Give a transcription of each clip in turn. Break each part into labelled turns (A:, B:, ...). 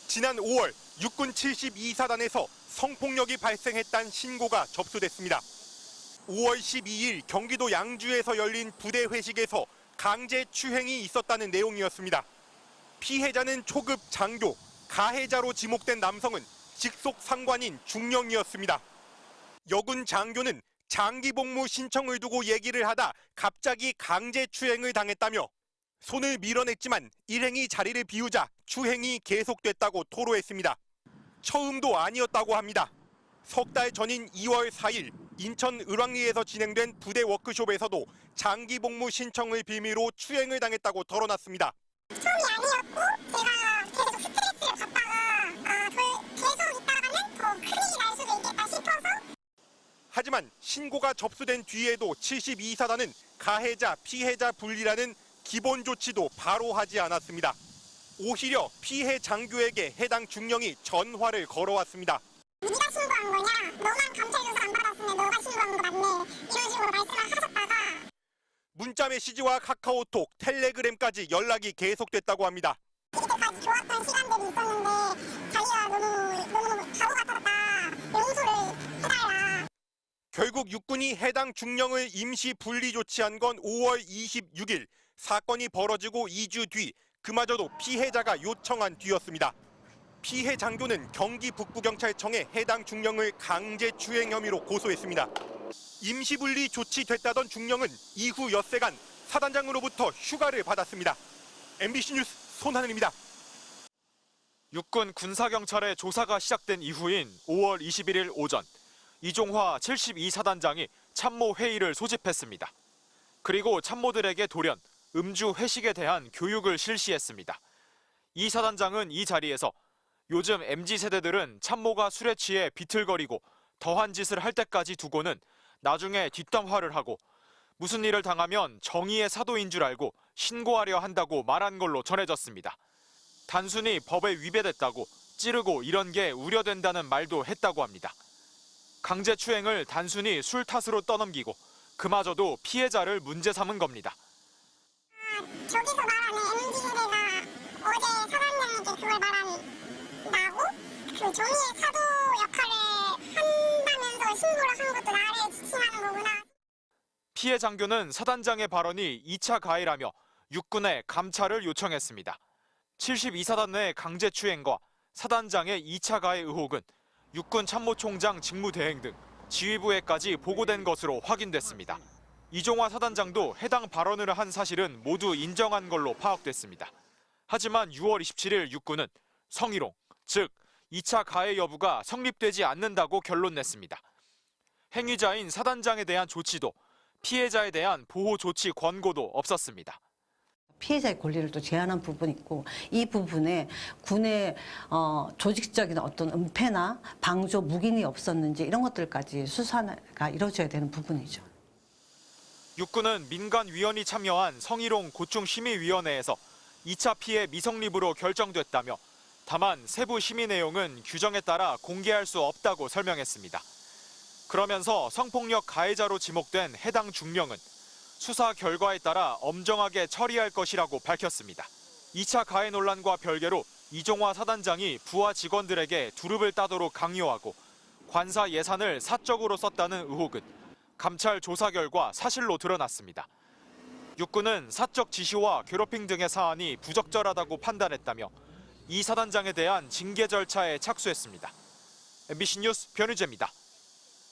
A: 지난 5월 육군 72사단에서 성폭력이 발생했다는 신고가 접수됐습니다. 5월 12일 경기도 양주에서 열린 부대 회식에서 강제 추행이 있었다는 내용이었습니다. 피해자는 초급 장교, 가해자로 지목된 남성은 직속 상관인 중령이었습니다. 여군 장교는 장기 복무 신청을 두고 얘기를 하다 갑자기 강제 추행을 당했다며 손을 밀어냈지만 일행이 자리를 비우자 추행이 계속됐다고 토로했습니다. 처음도 아니었다고 합니다. 석 달 전인 2월 4일 인천 을왕리에서 진행된 부대 워크숍에서도 장기 복무 신청을 빌미로 추행을 당했다고 털어놨습니다.
B: 처음이 아니었고 제가 계속 스트레스를 받다가 계속 있다가는 더 큰일이 날 수도 있겠다 싶어서.
A: 하지만 신고가 접수된 뒤에도 72사단은 가해자, 피해자 분리라는 기본 조치도 바로 하지 않았습니다. 오히려 피해 장교에게 해당 중령이 전화를 걸어왔습니다.
B: 네가 신고한 거냐? 너만 감찰조사 안 받았으면 너가 신고한 거 맞네. 이런 식으로 말씀을 하셨다가
A: 문자 메시지와 카카오톡, 텔레그램까지 연락이 계속됐다고 합니다.
B: 이때까지 좋았던 시간들이 있었는데 자기가 너무 바보 같았다. 용서를 해달라.
A: 결국 육군이 해당 중령을 임시 분리 조치한 건 5월 26일. 사건이 벌어지고 2주 뒤 그마저도 피해자가 요청한 뒤였습니다. 피해 장교는 경기 북부경찰청에 해당 중령을 강제 추행 혐의로 고소했습니다. 임시분리 조치됐다던 중령은 이후 엿새간 사단장으로부터 휴가를 받았습니다. MBC 뉴스 손하늘입니다.
C: 육군 군사경찰의 조사가 시작된 이후인 5월 21일 오전, 이종화 72사단장이 참모 회의를 소집했습니다. 그리고 참모들에게 돌연 음주 회식에 대한 교육을 실시했습니다. 이 사단장은 이 자리에서 요즘 MZ세대들은 참모가 술에 취해 비틀거리고 더한 짓을 할 때까지 두고는 나중에 뒷담화를 하고 무슨 일을 당하면 정의의 사도인 줄 알고 신고하려 한다고 말한 걸로 전해졌습니다. 단순히 법에 위배됐다고 찌르고 이런 게 우려된다는 말도 했다고 합니다. 강제추행을 단순히 술 탓으로 떠넘기고 그마저도 피해자를 문제 삼은 겁니다.
B: 저기서 말하는 MZ세대가 어제 사단장님께 그걸 말한다고? 그 정의의 사도 역할을 한다면서 신고를 한 것도 나를 지칭하는 거구나.
C: 피해 장교는 사단장의 발언이 2차 가해라며 육군에 감찰을 요청했습니다. 72사단 내 강제추행과 사단장의 2차 가해 의혹은 육군 참모총장 직무대행 등 지휘부에까지 보고된 것으로 확인됐습니다. 이종화 사단장도 해당 발언을 한 사실은 모두 인정한 걸로 파악됐습니다. 하지만 6월 27일 육군은 성희롱, 즉 2차 가해 여부가 성립되지 않는다고 결론냈습니다. 행위자인 사단장에 대한 조치도 피해자에 대한 보호 조치 권고도 없었습니다.
D: 피해자의 권리를 또 제한한 부분이 있고 이 부분에 군의 조직적인 어떤 은폐나 방조, 묵인이 없었는지 이런 것들까지 수사가 이루어져야 되는 부분이죠.
C: 육군은 민간위원이 참여한 성희롱 고충심의위원회에서 2차 피해 미성립으로 결정됐다며 다만 세부 심의 내용은 규정에 따라 공개할 수 없다고 설명했습니다. 그러면서 성폭력 가해자로 지목된 해당 중령은 수사 결과에 따라 엄정하게 처리할 것이라고 밝혔습니다. 2차 가해 논란과 별개로 이종화 사단장이 부하 직원들에게 두릅을 따도록 강요하고 관사 예산을 사적으로 썼다는 의혹은 감찰 조사 결과 사실로 드러났습니다. 육군은 사적 지시와 괴롭힘 등의 사안이 부적절하다고 판단했다며 이 사단장에 대한 징계 절차에 착수했습니다. MBC 뉴스 변희재입니다.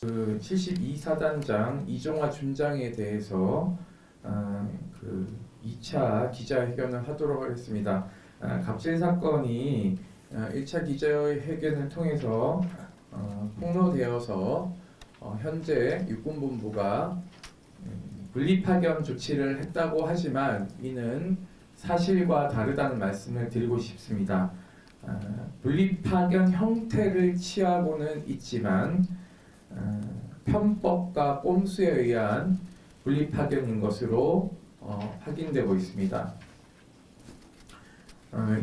E: 72사단장 이종화 준장에 대해서 2차 기자회견을 하도록 하겠습니다. 갑질 사건이 1차 기자회견을 통해서 폭로되어서 현재 육군본부가 분리파견 조치를 했다고 하지만 이는 사실과 다르다는 말씀을 드리고 싶습니다. 분리파견 형태를 취하고는 있지만 편법과 꼼수에 의한 분리파견인 것으로 확인되고 있습니다.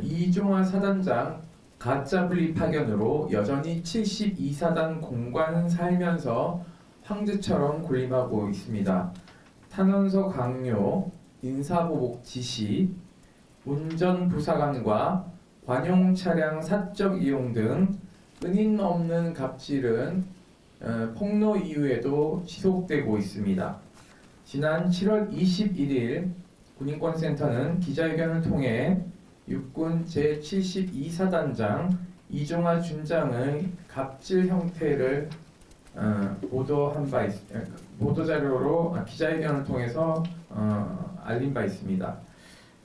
E: 이종화 사단장 가짜 분리파견으로 여전히 72사단 공관 살면서 황제처럼 군림하고 있습니다. 탄원서 강요, 인사보복 지시, 운전부사관과 관용 차량 사적 이용 등 끊임없는 갑질은 폭로 이후에도 지속되고 있습니다. 지난 7월 21일 군인권센터는 기자회견을 통해 육군 제72사단장 이종화 준장의 갑질 형태를 보도자료로 기자회견을 통해서 알린 바 있습니다.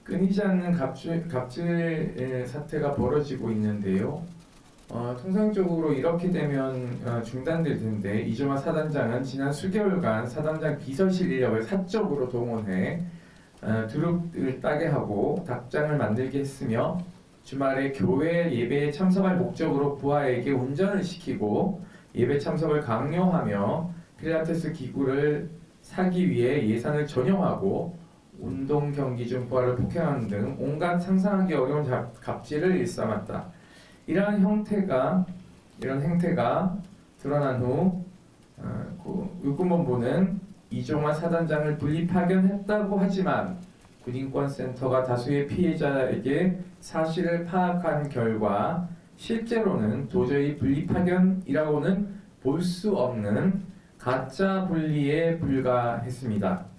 E: 끊이지 않는 갑질 사태가 벌어지고 있는데요. 통상적으로 이렇게 되면 중단될 텐데 이종화 사단장은 지난 수개월간 사단장 비서실 인력을 사적으로 동원해 두릅을 따게 하고 닭장을 만들게 했으며 주말에 교회 예배에 참석할 목적으로 부하에게 운전을 시키고 예배 참석을 강요하며 필라테스 기구를 사기 위해 예산을 전용하고 운동 경기 중 부하를 폭행하는 등 온갖 상상하기 어려운 갑질을 일삼았다. 이러한 행태가 드러난 후 육군본부는 이종화 사단장을 분리 파견했다고 하지만 군인권센터가 다수의 피해자에게 사실을 파악한 결과 실제로는 도저히 분리 파견이라고는 볼 수 없는 가짜 분리에 불과했습니다.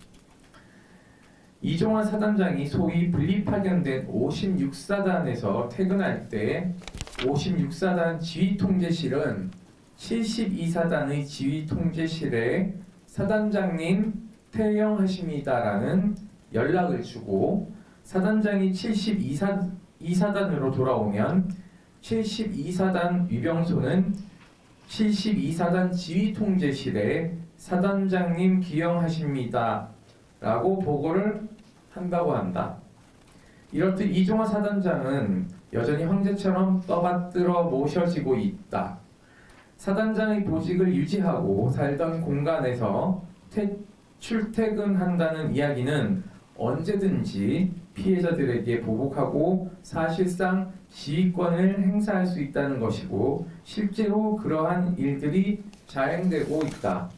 E: 이종화 사단장이 소위 분리 파견된 56사단에서 퇴근할 때 56사단 지휘통제실은 72사단의 지휘통제실에 사단장님 퇴영하십니다라는 연락을 주고 사단장이 72사단으로 돌아오면 72사단 위병소는 72사단 지휘통제실에 사단장님 기영하십니다 라고 보고를 한다고 한다. 이렇듯 이종화 사단장은 여전히 황제처럼 떠받들어 모셔지고 있다. 사단장의 보직을 유지하고 살던 공간에서 출퇴근한다는 이야기는 언제든지 피해자들에게 보복하고 사실상 지휘권을 행사할 수 있다는 것이고 실제로 그러한 일들이 자행되고 있다.